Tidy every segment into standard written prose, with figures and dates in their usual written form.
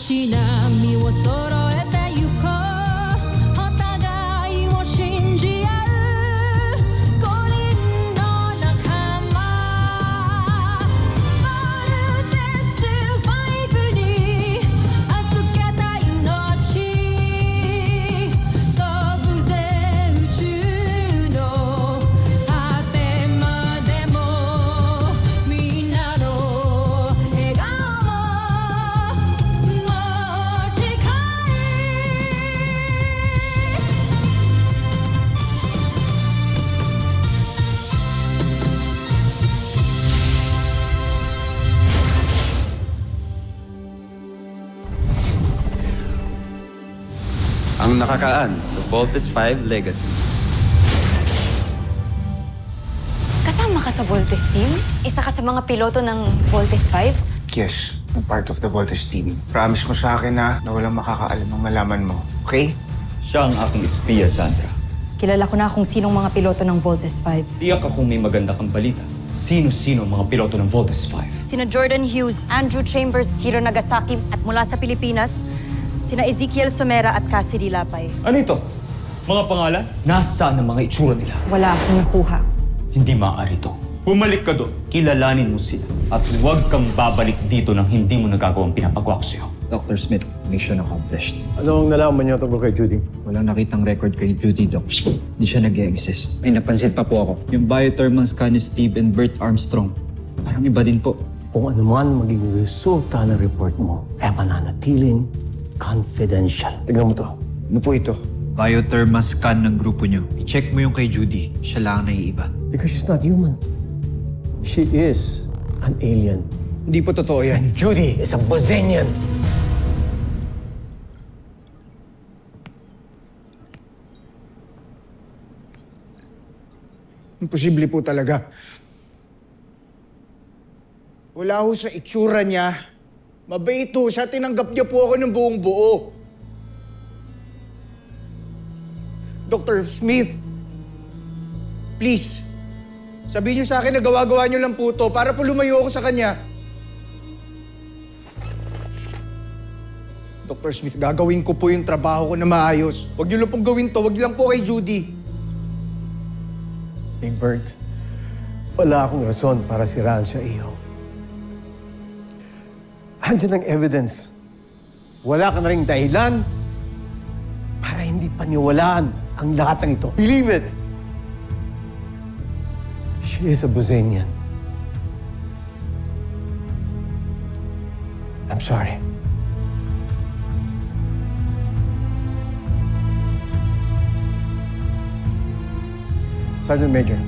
し波を揃えてゆこうお互いを信じ合う5人の仲間バルテス5に預けた命飛ぶぜ宇宙の果てまでもみんなの笑顔も近いAng nakakaan sa Voltes 5 Legacy. Kasama ka sa Voltes team? Isa ka sa mga piloto ng Voltes 5? Yes, I'm part of the Voltes team. Promise mo sa akin na walang makakaalam ang malaman mo. Okay? Siya ang aking espiya, Sandra. Kilala ko na kung sinong mga piloto ng Voltes 5. Tiyak akong may maganda kang balita. Sino-sino ang mga piloto ng Voltes 5? Sina Jordan Hughes, Andrew Chambers, Hiro Nagasaki at mula sa Pilipinas, sina Ezekiel Somera at Cassidy Lapay. Ano ito? Mga pangalan? Nasaan ang mga itsura nila? Wala akong nakuha. Hindi maaari ito. Bumalik ka doon. Kilalanin mo sila. At huwag kang babalik dito nang hindi mo nagagawang pinapagawa ko sa'yo. Dr. Smith, mission accomplished. Anong nalaman niyo tungkol kay Judy? Walang nakitang record kay Judy, Doc. Hindi siya nag-e-exist. May napansin pa po ako. Yung biothermal scan ni Steve and Bert Armstrong. Parang iba din po. Kung ano man maging resulta ng report mo, ay mananatiling confidential. Tignan mo to. Ano po ito? Biothermal scan ng grupo niyo. I-check mo yung kay Judy. Siya lang ang naiiba. Because she's not human. She is an alien. Hindi po totoo yan. Judy is a Bosenian. Imposible po talaga. Wala ho sa itsura niya. Mabait ho siya. Tinanggap niya po ako ng buong buo. Dr. Smith, please, sabihin niyo sa akin na gawa-gawa niyo lang po to para po lumayo ako sa kanya. Dr. Smith, gagawin ko po yung trabaho ko na maayos. Huwag niyo lang pong gawin to. Huwag lang po kay Judy. Big Bird, wala akong rason para siraan siya iyo. Andiyan ang evidence. Wala ka na ring dahilan para hindi paniwalaan ang lahat ng ito. Believe it! She is a Bosenian. I'm sorry. Sergeant Major.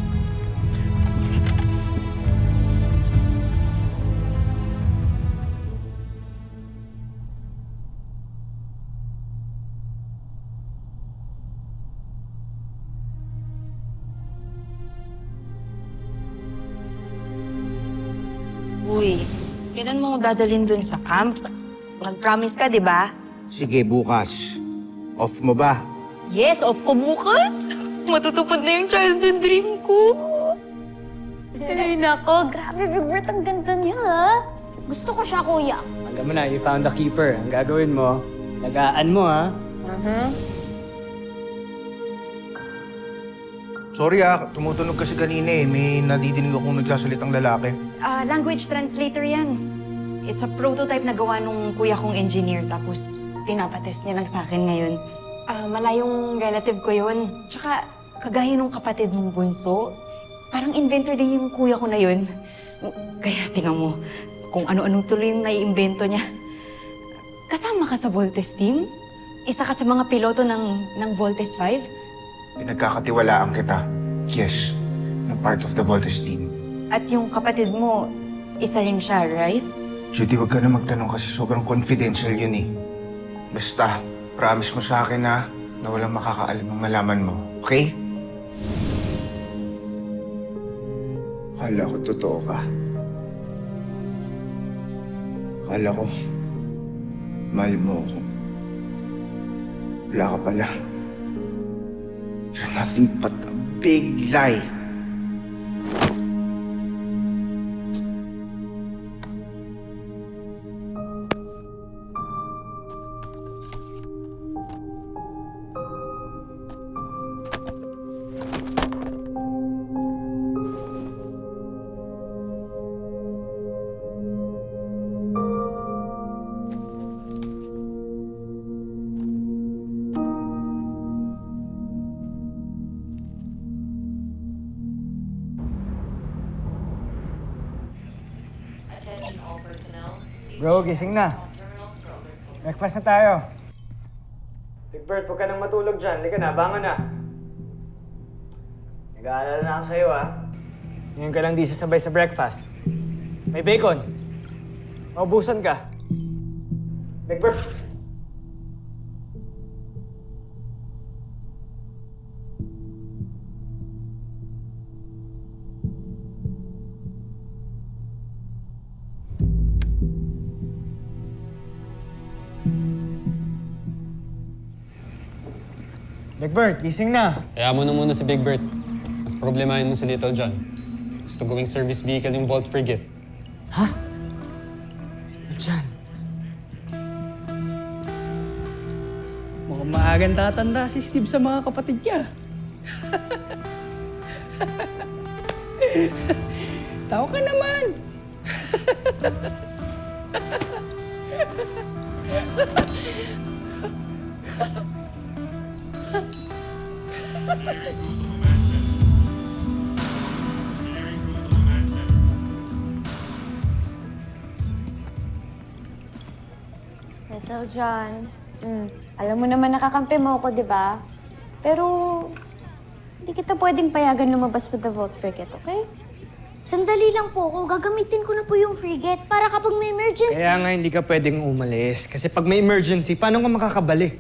Uy, kailan mo dadalhin dun sa camp? Nag-promise ka, di ba? Sige, bukas. Off mo ba? Yes, off ko bukas. Matutupad na yung childhood dream ko. Ay, nako. Grabe, Big Bert. Ang ganda niya, ha? Gusto ko siya, kuya. Alam mo na, you found the keeper. Ang gagawin mo, lagaan mo, ha? Sorry tumutunog kasi kanina eh. May nadidinig akong nagsasalitang lalaki. Language translator yan. It's a prototype na gawa nung kuya kong engineer. Tapos, pinapatest niya lang sa akin ngayon. Malayong relative ko yun. Tsaka, kagaya nung kapatid mong bunso, parang inventor din yung kuya ko na yun. Kaya tingnan mo, kung ano-ano tuloy yung naiimbento niya. Kasama ka sa Voltes team? Isa ka sa mga piloto ng Voltes 5? Pinagkakatiwalaan kita. Yes, I'm part of the Voltes team. At yung kapatid mo, isa rin siya, right? Judy, huwag ka na magtanong kasi sobrang confidential yun eh. Basta, promise mo sa akin na walang makakaalam ang malaman mo. Okay? Akala ko totoo ka. Akala ko, mahal mo ako. Wala ka pala. You're nothing but a big lie. Bro, gising na. Breakfast na tayo. Big Bird, huwag ka nang matulog dyan. Halika na, bangon na. Nag-aalala na ako sa'yo, ha? Ngayon ka lang di sasabay sa breakfast. May bacon. Maubusan ka. Big Bird. Big Bird, gising na. Kaya mo na muna si Big Bird. Mas problemahin mo si Little John. Gusto gawing service vehicle yung Vault Frigate. Diyan. Mukhang maagang tatanda si Steve sa mga kapatid niya. Tao ka naman. Little John, alam mo naman nakakampi mo ako, di ba? Pero, hindi kita pwedeng payagan lumabas with the Vault Frigate, okay? Sandali lang po ako. Gagamitin ko na po yung frigate para kapag may emergency. Kaya nga hindi ka pwedeng umalis. Kasi pag may emergency, paano ka makakabali?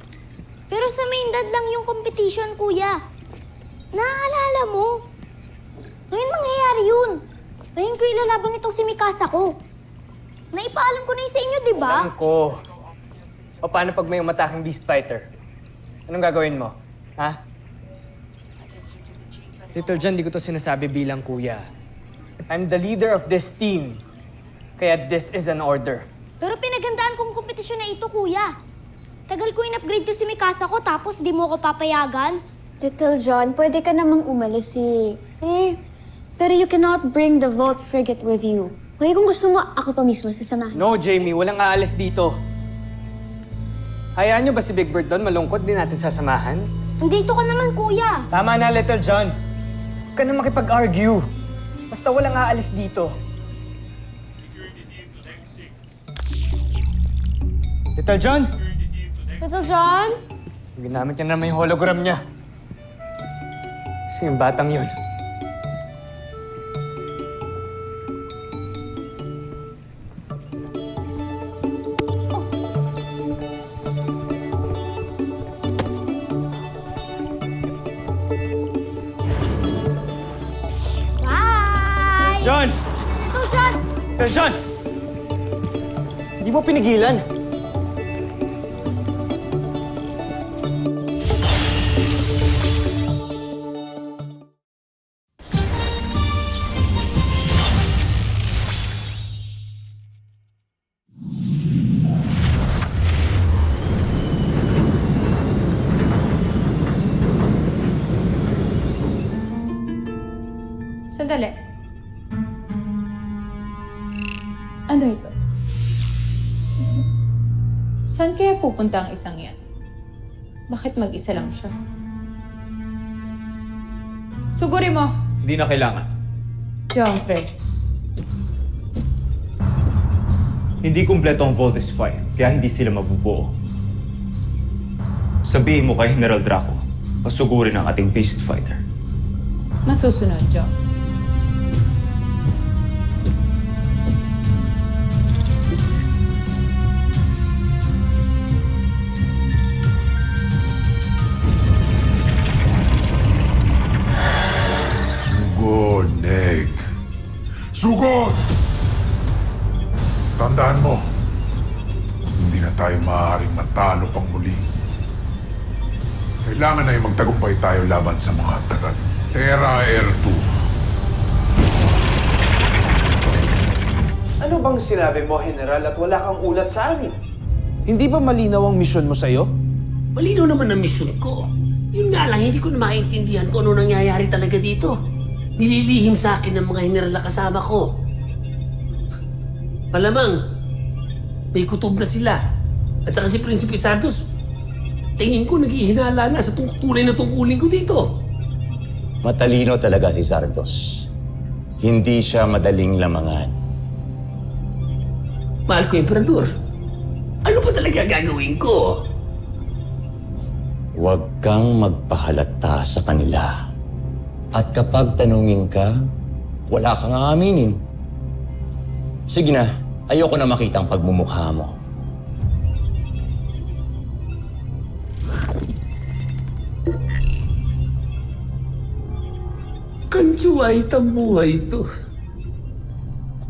Pero sa main dad lang yung competition, kuya. Naaalala mo? Ngayon mangyayari yun. Ngayon ko ilalaban itong si Mikasa ko. Naipaalam ko na yun sa inyo, di ba? Alam ko. O paano pag may umataking beast fighter? Anong gagawin mo? Ha? Little John, di ko to sinasabi bilang kuya. I'm the leader of this team. Kaya this is an order. Pero pinagandaan kong kompetisyon na ito, kuya. Tagal ko in-upgrade to si Mikasa ko tapos di mo ko papayagan. Little John, pwede ka namang umalis pero you cannot bring the Vault Frigate with you. Ngayon kung gusto mo, ako pa mismo sasamahan. No, Jamie. Walang aalis dito. Hayaan nyo ba si Big Bird doon? Malungkot din natin sasamahan. Andito ka naman, kuya. Tama na, Little John. Huwag ka na makipag-argue. Basta walang aalis dito. Little John? Little John? Ginamit niya naman yung hologram niya. Kasi yung batang yun. Bye! John! Little John! Little John! Hindi mo pinigilan. Sandali. Ano ito? Saan kaya pupunta ang isang yan? Bakit mag-isa lang siya? Suguri mo, Hindi na kailangan. Jomfrey. Hindi kumpleto ang Voltes 5, kaya hindi sila mabubuo. Sabihin mo kay General Draco, pasugurin ang ating beast fighter. Masusunod, Jom. Sugod, Neg. Sugod! Tandaan mo, hindi na tayo maaaring matalo pang muli. Kailangan na yung magtagumpay tayo laban sa mga taga Terra Air 2. Ano bang sinabi mo, General, at wala kang ulat sa amin? Hindi ba malinaw ang misyon mo sa'yo? Malinaw naman ang misyon ko. Yun nga lang, hindi ko na maintindihan kung ano nangyayari talaga dito. Nililihim sa akin ng mga general na kasama ko. Malamang, may kutob na sila. At saka si Prinsipe Santos, tingin ko naghihinala na sa tunay na tungkulin ko dito. Matalino talaga si Santos. Hindi siya madaling lamangan. Mahal ko, Emperador. Ano ba talaga gagawin ko? Huwag kang magpahalata sa kanila. At kapag tanungin ka, wala kang aaminin. Sige na, ayoko na makita ang pagmumukha mo. Kanjuway ang buhay ito.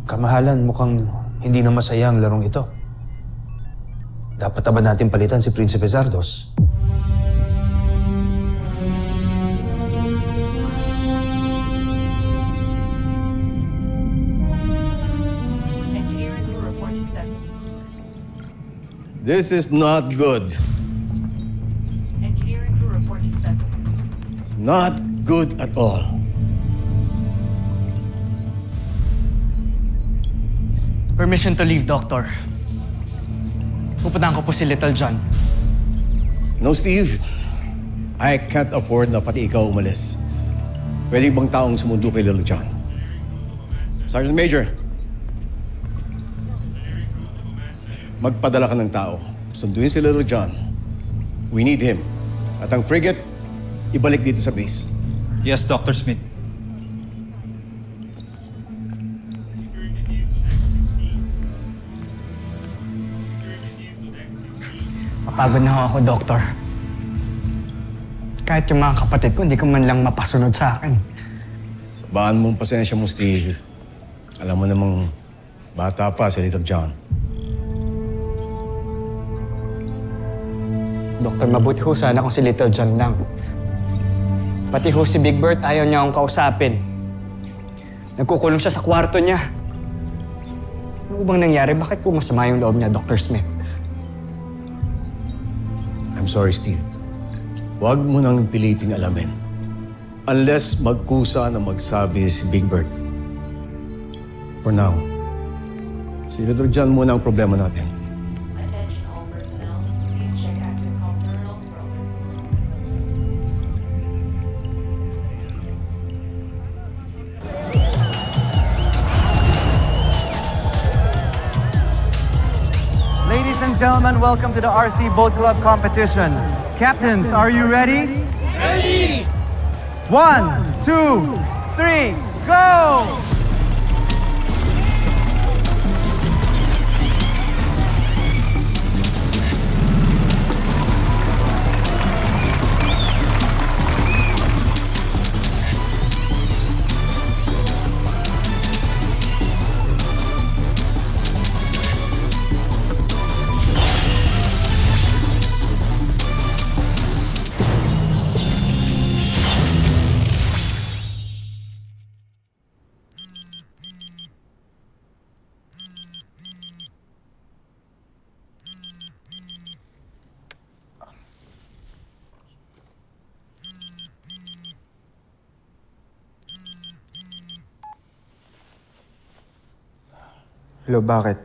Kamahalan, mukhang hindi na masaya ang larong ito. Dapat ba natin palitan si Prinsipe Zardos? This is not good. Not good at all. Permission to leave, Doctor. Pupuntahan ko po si Little John. No, Steve. I can't afford na pati ikaw umalis. Pwede bang taong sumundo kay Little John? Sergeant Major, magpadala ka ng tao. Sunduin si Little John. We need him. At ang frigate, ibalik dito sa base. Yes, Dr. Smith. Mapagod na ako, Doctor. Kahit yung mga kapatid ko, hindi ko man lang mapasunod sa akin. Baan mong pasensya mo, Steve. Alam mo namang bata pa si Little John. Doktor, mabuti ho sana kung si Little John lang. Pati ho si Big Bert ayaw niya akong kausapin. Nagkukulong siya sa kwarto niya. Ano bang nangyari? Bakit po masama yung loob niya, Dr. Smith? I'm sorry, Steve. Huwag mo nang piliting alamin. Unless magkusa na magsabi si Big Bird. For now, si Little John muna ang problema natin. Ladies and gentlemen, welcome to the RC Boat Club competition. Captains, are you ready? Ready! 1, 2, 3, go! Hello, bakit?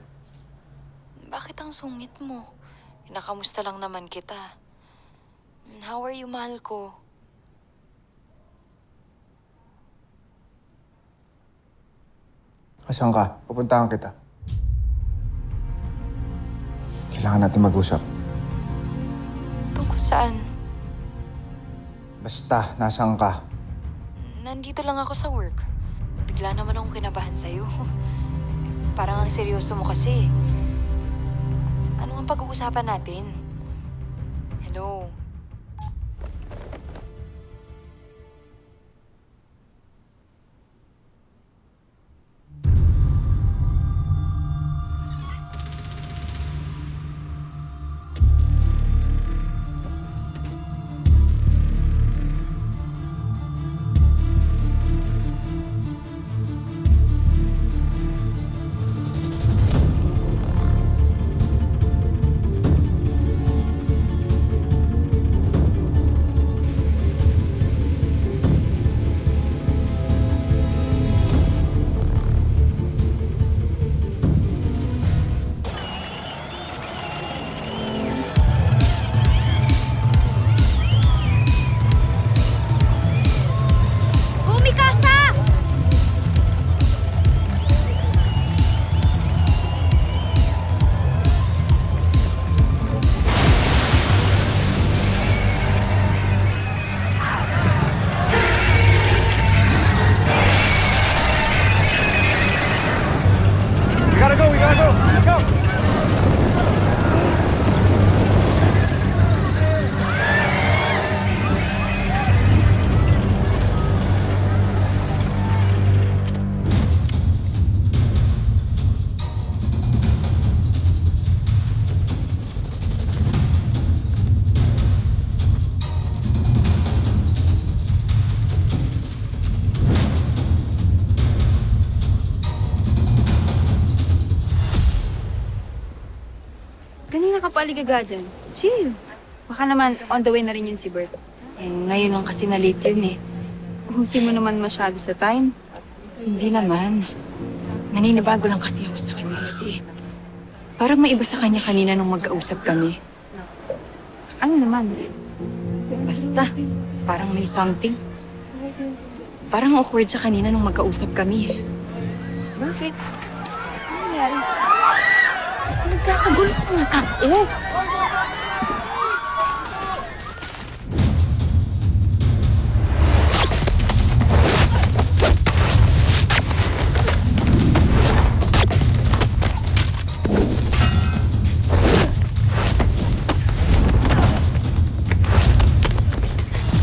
Bakit ang sungit mo? Nakamusta lang naman kita. How are you, mahal ko? Asan ka? Pupuntahan kita. Kailangan natin mag-usap. Tungkol saan? Basta, nasaan ka? Nandito lang ako sa work. Bigla naman akong kinabahan sa'yo. Parang ang seryoso mo kasi. Ano ang pag-uusapan natin? Hello? Kanina ka pa aligaga dyan. Chill. Baka naman on the way na rin yun si Bert. Eh, ngayon lang kasi na-late yun eh. Uhusin mo naman masyado sa time. Hindi naman. Naninibago lang kasi ako sa kanya kasi parang may iba sa kanya kanina nung magkausap kami. Ano naman? Basta, parang may something. Parang awkward siya kanina nung magkausap kami. Bakit? Ano nangyari? Nagkakagulo sa mga tao.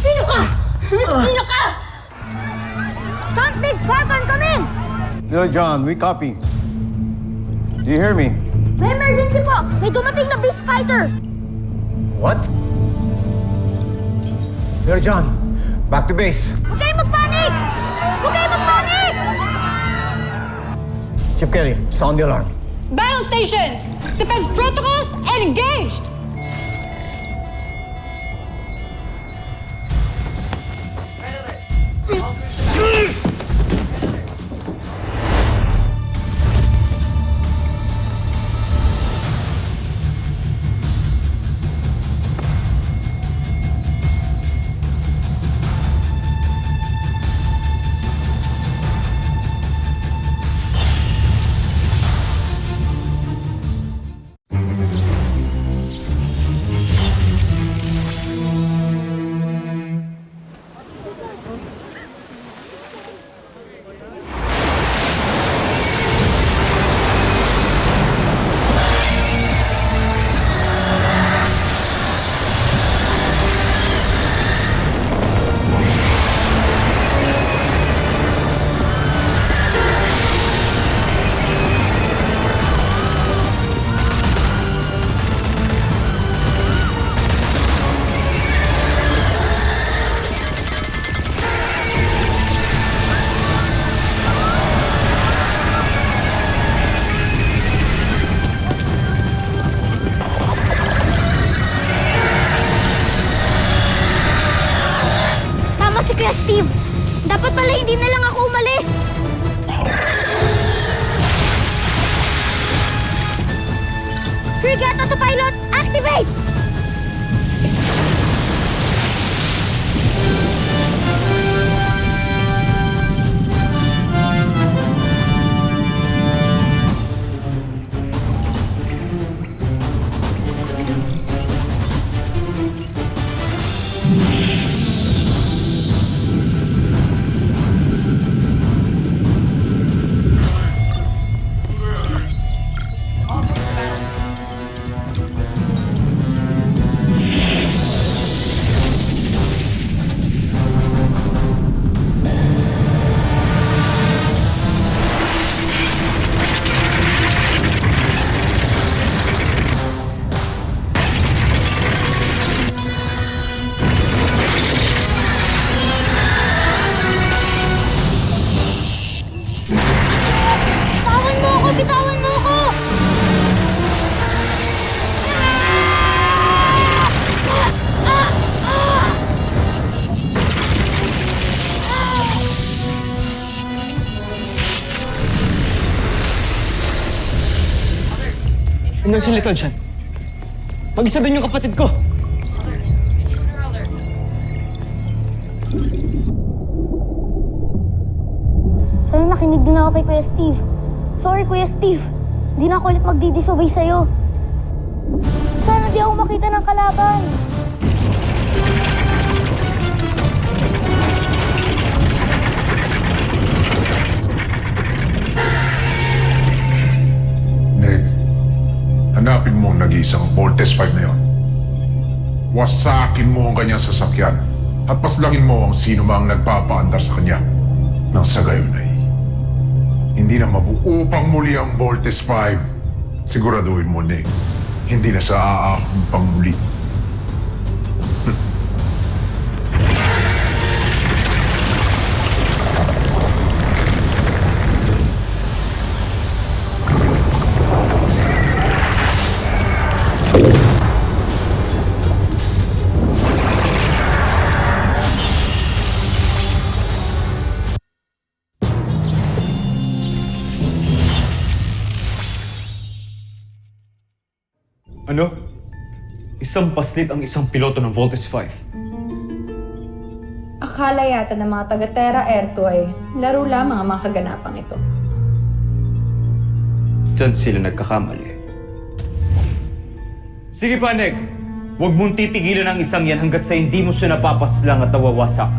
Sino ka? Sino ka? Camp Big 5, I'm coming! Little John, we copy. Do you hear me? May emergency po! May dumating na beast fighter! What? Little John, back to base. Huwag kayong magpanik! Huwag kayong magpanik! Chip Kelly, sound the alarm. Battle stations! Defense protocols and engaged! Tama si Kuya Steve. Dapat pala hindi na lang ako umalis. Frigate Autopilot, activate! Bitawan mo ako! Bitawan mo ako! Ano si Little John? Mag-isa din yung kapatid ko. Sana nakinig din ako kay Kuya Steve. Sorry, Kuya Steve. Hindi na ako ulit magdidisobey sa'yo. Sana di ako makita ng kalaban. Ned, hanapin mo ang nag-iisang Voltes 5 na yon. Wasakin mo ang kanyang sasakyan at paslangin mo ang sino mang nagpapaandar sa kanya. Nang sa gayon ay hindi na mabuo pang muli ang Voltes 5. Siguraduhin mo, Nick, hindi na siya aahon pang muli. Ano? Isang paslit ang isang piloto ng Voltes 5. Akala yata ng mga taga-Terra Air 2 ay laro lamang ang mga kaganapang ito. Diyan sila nagkakamali. Sige pa, Neg. Huwag mong titigilan ang isang yan hanggat sa hindi mo siya napapaslang at nawawasak.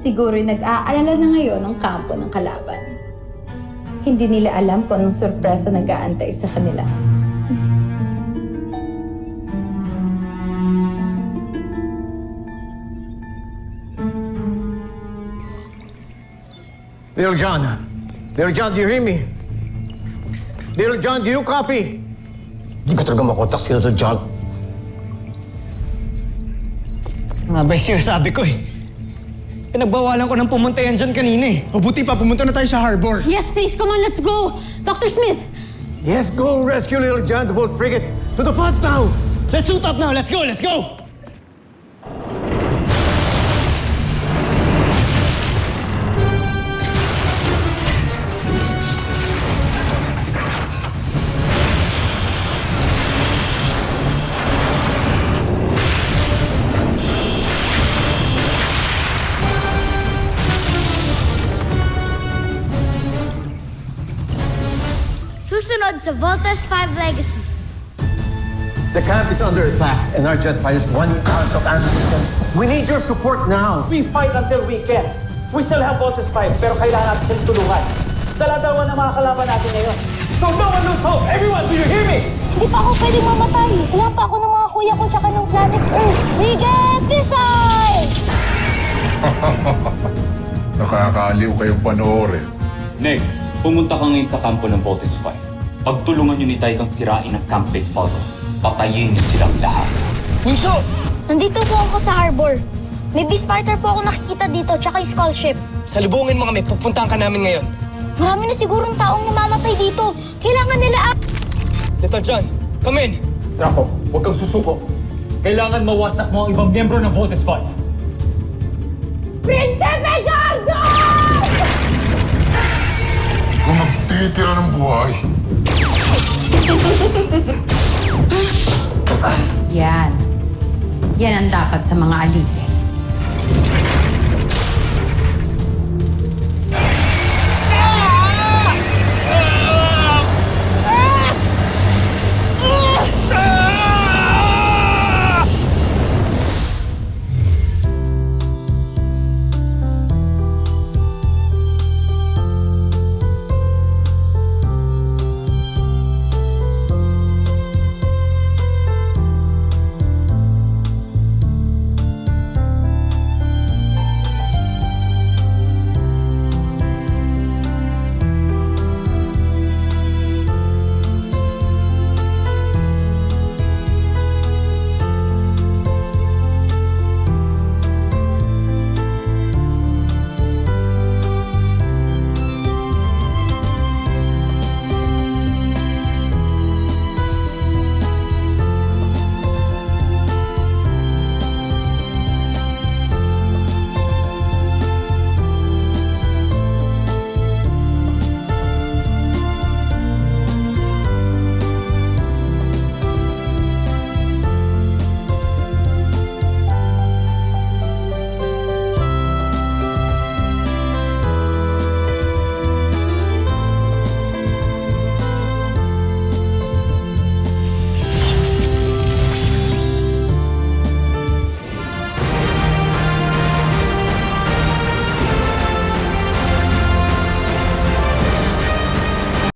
Siguro'y nag-aalala na ngayon ang kampo ng kalaban. Hindi nila alam kung anong sorpresa nag-aantay sa kanila. Little John. Little John, do you hear me? Little John, do you copy? Hindi ko talaga makontak si Little John. Nga ba yung sinasabi ko eh? Pinagbawalan ko ng pumunta yan dyan kanina eh. Mabuti pa, pumunta na tayo sa harbor. Yes, please. Come on, let's go. Dr. Smith! Yes, go rescue Little John, the boat frigate. To the pods now! Let's suit up now! Let's go! Let's go! Susunod sa Voltes 5 Legacy. The camp is under attack and our jet fighters want out of ammunition. We need your support now. We fight until we can. We still have Voltes 5, pero kailangan natin silang tulungan. Dala-dalawa na mga kalaban natin ngayon. So no one lose hope! Everyone, do you hear me? Hindi pa ako pwedeng mamatay. Wala pa ako ng mga kuya ko tsaka ng planet Earth. Miguel Pisay! Nakakaaliw kayong panoorin. Neg, pumunta ka ngayon sa kampo ng Voltes 5. Pagtulungan niyo ni Tai kang sirain ang Camp Big Falcon. Patayin niyo silang lahat. Bunso! Nandito po ako sa harbor. May beast fighter po ako nakikita dito tsaka yung skull ship. Salubungin mo kami. Pupuntahan ka namin ngayon. Marami na sigurong taong namamatay dito. Kailangan nila Little John, come in! Draco, huwag kang susuko. Kailangan mawasak mo ang ibang miyembro ng Voltes 5. Prinsipe Gorgo! Kung magtitira ng buhay, Yan. Yan ang dapat sa mga alipin.